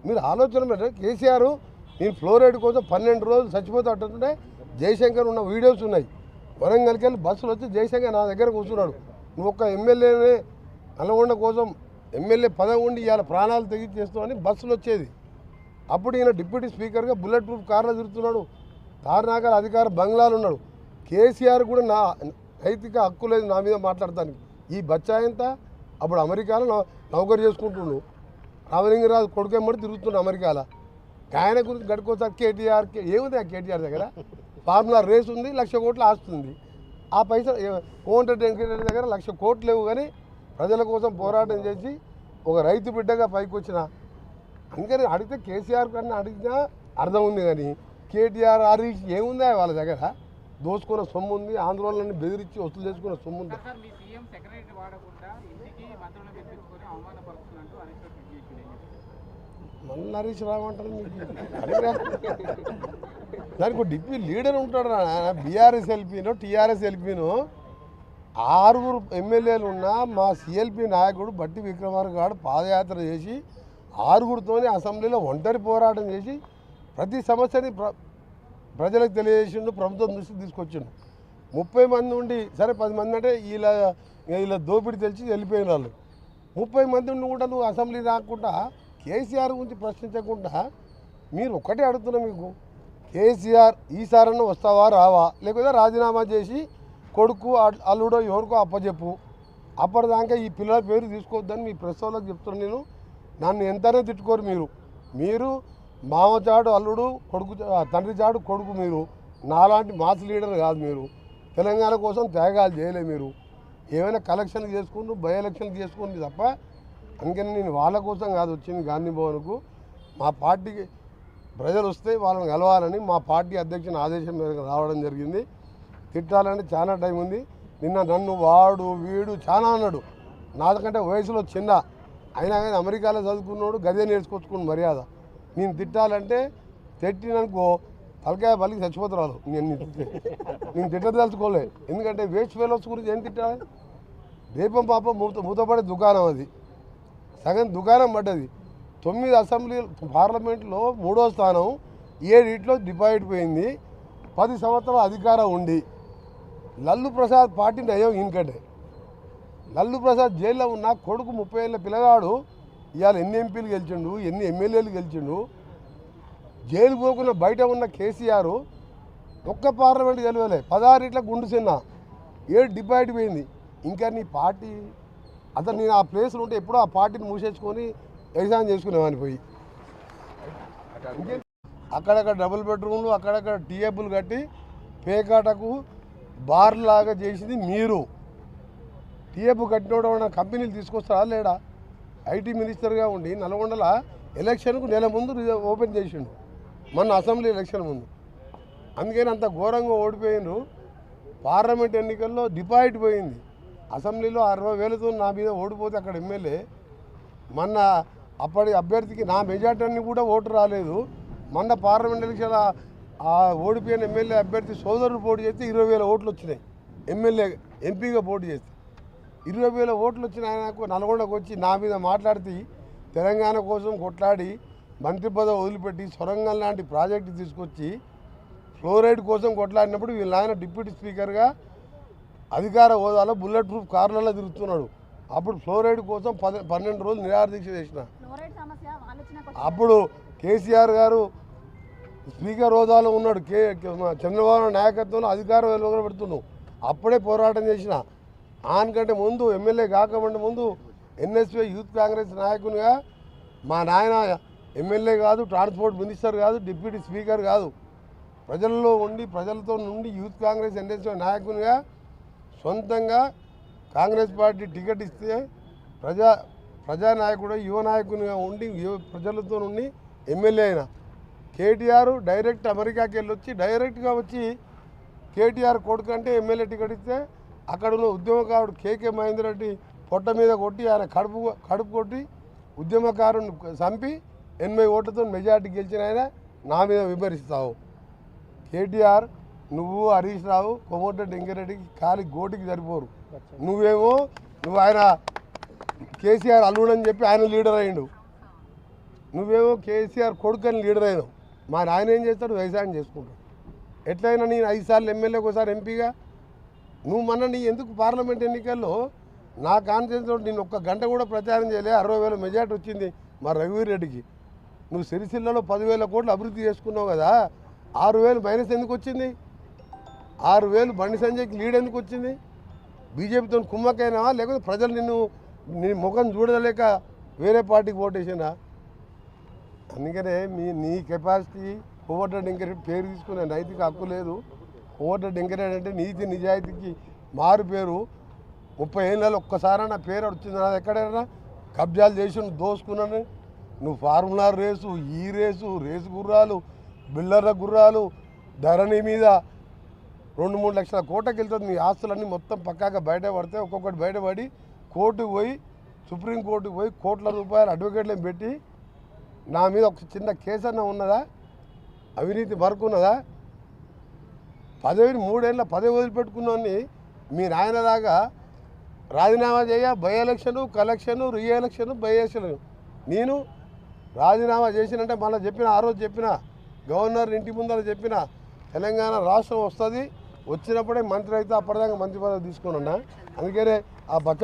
మీరు ఆలోచన పెట్టండి. కేసీఆర్ నేను ఫ్లోరైడ్ కోసం 12 రోజులు చచ్చిపోతూ అంటుంటే జయశంకర్ ఉన్న వీడియోస్ ఉన్నాయి. వరంగల్కి వెళ్ళి బస్సులు వచ్చి జయశంకర్ నా దగ్గర కూర్చున్నాడు. నువ్వు ఒక్క ఎమ్మెల్యేనే నల్గొండ కోసం ఎమ్మెల్యే పదవి ఉండి ఇవాళ ప్రాణాలు తెగించేస్తామని బస్సులు వచ్చేది. అప్పుడు ఈయన డిప్యూటీ స్పీకర్గా బుల్లెట్ ప్రూఫ్ కార్లో తిరుగుతున్నాడు. తారనాకర్ అధికార బంగ్లాలు ఉన్నాడు. కేసీఆర్ కూడా నా నైతిక హక్కు లేదు నా మీద మాట్లాడతానికి. ఈ బచ్చాయంతా అప్పుడు అమెరికాలో నౌకరు చేసుకుంటున్నాడు. రామలింగరాజు కొడుకెమ్మడి తిరుగుతున్నాడు అమెరికాలో. ఆయన గురించి గడుకోసారి కేటీఆర్ ఏముంది ఆ కేటీఆర్ దగ్గర ఫార్ములా రేస్ ఉంది, 1,00,000 కోట్లు ఆస్తుంది. ఆ పైసలు కోమటిరెడ్డి వెంకటరెడ్డి దగ్గర 1,00,000 కోట్లు లేవు. కానీ ప్రజల కోసం పోరాటం చేసి ఒక రైతు బిడ్డగా పైకి వచ్చిన అందుకని అడిగితే కేసీఆర్ కన్నా అడిగినా అర్థం ఉంది. కానీ కేటీఆర్ హరీష్ ఏముందా వాళ్ళ దగ్గర దోచుకున్న సొమ్ము ఉంది. ఆందోళనని బెదిరించి వసూలు చేసుకున్న సొమ్ము ఉంది. మళ్ళీ హరీష్ రావంటారు మీకు దానికి ఒక డిప్యూటీ లీడర్ ఉంటాడు. బీఆర్ఎస్ ఎల్పీనో టీఆర్ఎస్ ఎల్పీనో 6 ఎమ్మెల్యేలు ఉన్న మా సిఎల్పి నాయకుడు బట్టి విక్రమార్క గారు పాదయాత్ర చేసి 6 అసెంబ్లీలో ఒంటరి పోరాటం చేసి ప్రతి సమస్యని ప్రజలకు తెలియజేసిండు. ప్రభుత్వం దృష్టికి తీసుకొచ్చిండు. 30 మంది ఉండి సరే 10 మంది అంటే వీళ్ళ దోపిడీ తెలిసి వెళ్ళిపోయిన వాళ్ళు. 30 మంది ఉండి కూడా నువ్వు అసెంబ్లీ రాకుండా కేసీఆర్ గురించి ప్రశ్నించకుండా మీరు ఒక్కటే అడుగుతున్నా. మీకు కేసీఆర్ ఈసారన్నా వస్తావా రావా, లేకపోతే రాజీనామా చేసి కొడుకు అల్లుడో ఎవరికో అప్పచెప్పు. అప్పటిదాకా ఈ పిల్లల పేరు తీసుకోవద్దని మీ ప్రెస్ వాళ్ళకి చెప్తున్నాను. నేను నన్ను ఎంతనే తిట్టుకోరు. మీరు మామచాడు అల్లుడు కొడుకు, తండ్రి చాడు కొడుకు. మీరు నాలాంటి మాస్ లీడర్ కాదు. మీరు తెలంగాణ కోసం త్యాగాలు చేయలే. మీరు ఏమైనా కలెక్షన్లు చేసుకుంటూ బై ఎలక్షన్లు చేసుకుంది తప్ప. అందుకని నేను వాళ్ళ కోసం కాదు వచ్చింది గాంధీ భవన్కు. మా పార్టీకి ప్రజలు వస్తే వాళ్ళని కలవాలని మా పార్టీ అధ్యక్షుని ఆదేశం మేరకు రావడం జరిగింది. తిట్టాలంటే చాలా టైం ఉంది. నిన్న నన్ను వాడు వీడు చాలా అన్నాడు. నాకంటే వయసులో చిన్న అయినా కానీ అమెరికాలో చదువుకున్నాడు, గదే నేర్చుకొచ్చుకుని మర్యాద. నేను తిట్టాలంటే తిట్టిననుకో తలకాయ పలికి చచ్చిపోతురాలు. నేను తిట్టదలుచుకోలే. ఎందుకంటే వేస్ట్ ఫెలోస్ గురించి ఏం తిట్టాలి? దీపం పాపం మూతపడే దుకాణం అది. సగం దుకాణం పడ్డది. 9 అసెంబ్లీ పార్లమెంట్లో 3వ స్థానం 7 డిపాజిట్ పోయింది. 10 సంవత్సరాల అధికారం ఉండి లల్లు ప్రసాద్ పార్టీ నయం ఇంకటే. లల్లు ప్రసాద్ జైల్లో ఉన్న కొడుకు 30 ఏళ్ళ పిల్లగాడు ఇవాళ ఎన్ని ఎంపీలు గెలిచిండు, ఎన్ని ఎమ్మెల్యేలు గెలిచిండు. జైలు పోకుండా బయట ఉన్న కేసీఆర్ ఒక్క పార్లమెంట్ గెలవలే. 16 గుండు చిన్న 7 డిపాజిట్ పోయింది. ఇంకా నీ పార్టీ అతను నేను ఆ ప్లేస్లో ఉంటే ఎప్పుడో ఆ పార్టీని మూసేసుకొని ఎగ్జామ్ చేసుకునేవాని పోయి అక్కడక్కడ డబుల్ బెడ్రూమ్లు అక్కడక్కడ టీఏబుల్ కట్టి పేకాటకు బార్ లాగా చేసింది మీరు. టీఏబు కట్టిన కంపెనీలు తీసుకొస్తారా లేడా? ఐటీ మినిస్టర్గా ఉండి నల్గొండల ఎలక్షన్కు నెల ముందు ఓపెన్ చేసిండు మొన్న అసెంబ్లీ ఎలక్షన్ ముందు. అందుకని అంత ఘోరంగా ఓడిపోయిండ్రు. పార్లమెంట్ ఎన్నికల్లో డిపాజిట్ పోయింది. అసెంబ్లీలో 60,000తో నా మీద ఓడిపోతే అక్కడ ఎమ్మెల్యే మొన్న అప్పటి అభ్యర్థికి నా మెజార్టీ కూడా ఓటు రాలేదు. మొన్న పార్లమెంట్ ఎలక్షన్ ఓడిపోయిన ఎమ్మెల్యే అభ్యర్థి సోదరుడు పోటీ చేస్తే 20,000 ఓట్లు వచ్చినాయి. ఎమ్మెల్యే ఎంపీగా పోటీ చేస్తే 20,000 ఓట్లు వచ్చిన ఆయనకు నల్గొండకు వచ్చి నా మీద మాట్లాడితే తెలంగాణ కోసం కొట్లాడి మంత్రి పదవి వదిలిపెట్టి సొరంగం లాంటి ప్రాజెక్టు తీసుకొచ్చి ఫ్లోరైడ్ కోసం కొట్లాడినప్పుడు వీళ్ళ ఆయన డిప్యూటీ స్పీకర్గా అధికార హోదాలో బుల్లెట్ ప్రూఫ్ కార్లలో తిరుగుతున్నాడు. అప్పుడు ఫ్లోరైడ్ కోసం 12 రోజులు నిరాహార దీక్ష చేసిన. అప్పుడు కేసీఆర్ గారు స్పీకర్ హోదాలో ఉన్నాడు. చంద్రబాబు నాయకత్వంలో అధికారం వెలువబెడుతున్నావు. అప్పుడే పోరాటం చేసిన. ఆయనకంటే ముందు ఎమ్మెల్యే కాకమంటే ముందు ఎన్ఎస్పీ యూత్ కాంగ్రెస్ నాయకునిగా మా నాయన ఎమ్మెల్యే కాదు, ట్రాన్స్పోర్ట్ మినిస్టర్ కాదు, డిప్యూటీ స్పీకర్ కాదు, ప్రజల్లో ఉండి ప్రజలతో నుండి యూత్ కాంగ్రెస్ ఎన్ఎస్పీ నాయకునిగా సొంతంగా కాంగ్రెస్ పార్టీ టికెట్ ఇస్తే ప్రజానాయకుడు యువ నాయకునిగా ఉండి ప్రజలతో నుండి ఎమ్మెల్యే అయినా. కేటీఆర్ డైరెక్ట్ అమెరికాకి వెళ్ళొచ్చి డైరెక్ట్గా వచ్చి కేటీఆర్ కొడుకు అంటే ఎమ్మెల్యే టికెట్ ఇస్తే అక్కడ ఉన్న ఉద్యమకారుడు కేకే మహేందర్ రెడ్డి పొట్ట మీద కొట్టి ఆయన కడుపు కొట్టి ఉద్యమకారుని చంపి 80 ఓట్లతో మెజార్టీ గెలిచిన ఆయన నా మీద విమర్శిస్తావు. కేటీఆర్ నువ్వు హరీష్ రావు కోమటిరెడ్డి వెంకటరెడ్డికి ఖాళీ గోటికి సరిపోరు. నువ్వు ఆయన కేసీఆర్ అల్లుడని చెప్పి ఆయన లీడర్ అయ్యిండు. నువ్వేమో కేసీఆర్ కొడుకని లీడర్ అయినావు. మా నాయన ఏం చేస్తాడు? వ్యవసాయం చేసుకుంటాడు. ఎట్లయినా నేను 5 సార్లు ఎమ్మెల్యేకి ఒకసారి ఎంపీగా. నువ్వు మొన్న నీ ఎందుకు పార్లమెంట్ ఎన్నికల్లో నా కాన్ఫిడెన్స్లో నేను ఒక్క గంట కూడా ప్రచారం చేయలే. 60,000 మెజార్టీ వచ్చింది మా రఘువీర్ రెడ్డికి. నువ్వు సిరిసిల్లలో 10,000 కోట్లు అభివృద్ధి చేసుకున్నావు కదా, 6,000 మైనస్ ఎందుకు వచ్చింది? 6,000 బండి సంజయ్కి లీడ్ ఎందుకు వచ్చింది? బీజేపీతో కుమ్మకైనావా, లేకపోతే ప్రజలు నీ ముఖం చూడలేక వేరే పార్టీకి ఓటేసినా? అందుకనే నీ కెపాసిటీ కోవట డెంకరెడ్డి పేరు తీసుకునే నైతిక హక్కు లేదు. కోవట డెంకరెడ్డి అంటే నీతి నిజాయితీకి మారు పేరు. 30 ఏళ్ళలో ఒక్కసారి నా పేరు వచ్చింది. నాది ఎక్కడైనా కబ్జాలు చేసి నువ్వు దోసుకున్నాను. నువ్వు ఫార్ములా రేసు, ఈ రేసు గుర్రాలు, బిల్లర్ల గుర్రాలు, ధరణి మీద 2-3 లక్షల కోట్లకి వెళ్తుంది. నీ ఆస్తులన్నీ మొత్తం పక్కాగా బయటపడితే ఒక్కొక్కటి బయటపడి కోర్టుకు పోయి, సుప్రీంకోర్టుకు పోయి కోట్ల రూపాయలు అడ్వకేట్లను పెట్టి నా మీద ఒక చిన్న కేసు అన్న ఉన్నదా? అవినీతి మరకున్నదా? పదవిని 3 ఏళ్ళ పదవి వదిలిపెట్టుకున్నాన్ని మీ నాయన దాకా రాజీనామా చేయ, by election, collection, re election, by election. నేను రాజీనామా చేసినంటే మళ్ళీ చెప్పిన, ఆ రోజు చెప్పిన, గవర్నర్ ఇంటి ముందర చెప్పిన, తెలంగాణ రాష్ట్రం వస్తుంది, వచ్చినప్పుడే మంత్రి అయితే అప్పటిదాకా మంత్రి పదవి తీసుకున్నా. అందుకనే ఆ బచ్చగా